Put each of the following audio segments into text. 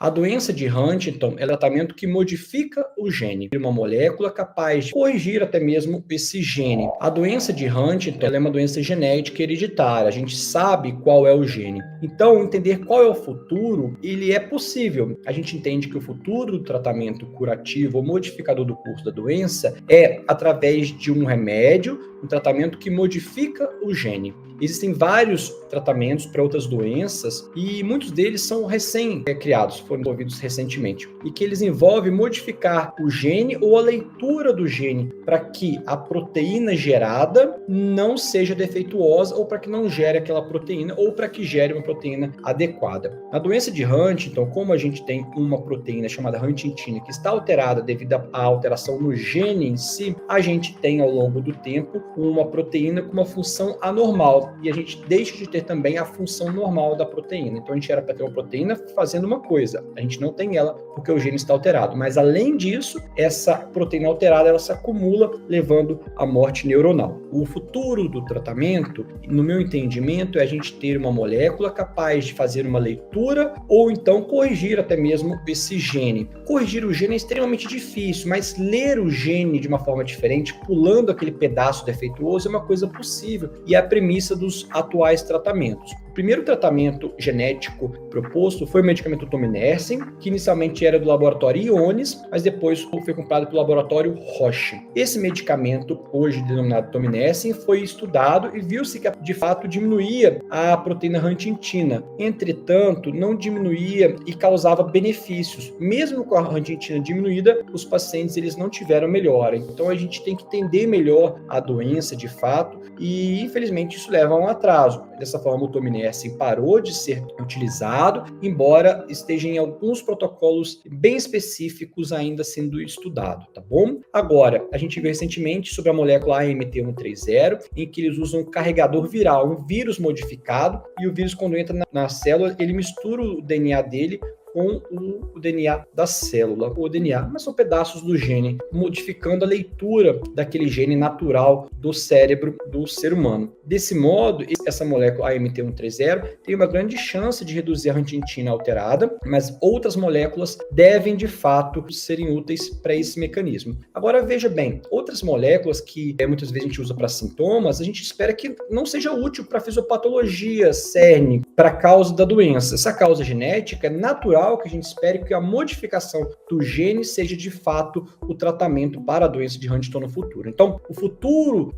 A doença de Huntington é um tratamento que modifica o gene, uma molécula capaz de corrigir até mesmo esse gene. A doença de Huntington é uma doença genética hereditária, a gente sabe qual é o gene. Então, entender qual é o futuro, ele é possível. A gente entende que o futuro do tratamento curativo ou modificador do curso da doença é através de um remédio, um tratamento que modifica o gene. Existem vários tratamentos para outras doenças e muitos deles são recém-criados, foram desenvolvidos recentemente, e que eles envolvem modificar o gene ou a leitura do gene para que a proteína gerada não seja defeituosa ou para que não gere aquela proteína ou para que gere uma proteína adequada. Na doença de Huntington, como a gente tem uma proteína chamada huntingtina que está alterada devido à alteração no gene em si, a gente tem ao longo do tempo uma proteína com uma função anormal e a gente deixa de ter também a função normal da proteína. Então a gente era para ter uma proteína fazendo uma coisa, a gente não tem ela porque o gene está alterado. Mas além disso, essa proteína alterada ela se acumula, levando à morte neuronal. O futuro do tratamento, no meu entendimento, é a gente ter uma molécula capaz de fazer uma leitura ou então corrigir até mesmo esse gene. Corrigir o gene é extremamente difícil, mas ler o gene de uma forma diferente, pulando aquele pedaço defeituoso, é uma coisa possível e é a premissa dos atuais tratamentos. O primeiro tratamento genético proposto foi o medicamento Tominersen, que inicialmente era do laboratório Ionis, mas depois foi comprado pelo laboratório Roche. Esse medicamento, hoje denominado Tominersen, foi estudado e viu-se que de fato diminuía a proteína huntingtina. Entretanto, não diminuía e causava benefícios. Mesmo com a huntingtina diminuída, os pacientes eles não tiveram melhora. Então a gente tem que entender melhor a doença de fato e infelizmente isso leva a um atraso. Dessa forma, o Tominersen parou de ser utilizado, embora esteja em alguns protocolos bem específicos ainda sendo estudado, tá bom? Agora, a gente viu recentemente sobre a molécula AMT-130, em que eles usam um carregador viral, um vírus modificado, e o vírus, quando entra na célula, ele mistura o DNA dele com o DNA da célula, o DNA, mas são pedaços do gene, modificando a leitura daquele gene natural do cérebro do ser humano. Desse modo, essa molécula AMT-130 tem uma grande chance de reduzir a huntingtina alterada, mas outras moléculas devem, de fato, serem úteis para esse mecanismo. Agora, veja bem, outras moléculas que muitas vezes a gente usa para sintomas, a gente espera que não seja útil para fisiopatologia, cerne, para a causa da doença. Essa causa genética é natural que a gente espere que a modificação do gene seja de fato o tratamento para a doença de Huntington no futuro. Então, o futuro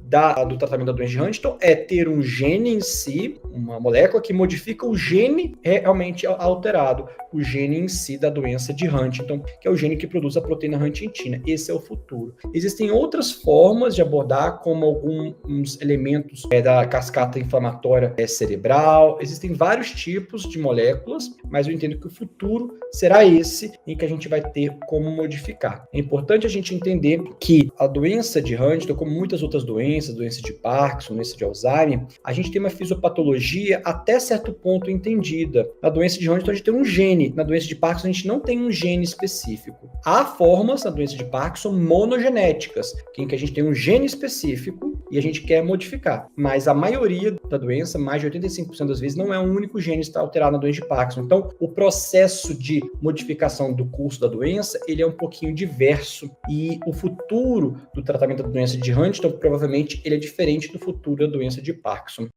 do tratamento da doença de Huntington é ter um gene em si, uma molécula que modifica o gene realmente alterado, o gene em si da doença de Huntington, que é o gene que produz a proteína huntingtina. Esse é o futuro. Existem outras formas de abordar, como alguns elementos da cascata inflamatória cerebral. Existem vários tipos de moléculas, mas eu entendo que o futuro será esse em que a gente vai ter como modificar. É importante a gente entender que a doença de Huntington, como muitas outras doenças, doença de Parkinson, doença de Alzheimer, a gente tem uma fisiopatologia até certo ponto entendida. Na doença de Huntington a gente tem um gene, na doença de Parkinson a gente não tem um gene específico. Há formas na doença de Parkinson monogenéticas, em que a gente tem um gene específico e a gente quer modificar. Mas a maioria da doença, mais de 85% das vezes, não é um único gene que está alterado na doença de Parkinson. Então, o processo de modificação do curso da doença, ele é um pouquinho diverso e o futuro do tratamento da doença de Huntington, provavelmente, ele é diferente do futuro da doença de Parkinson.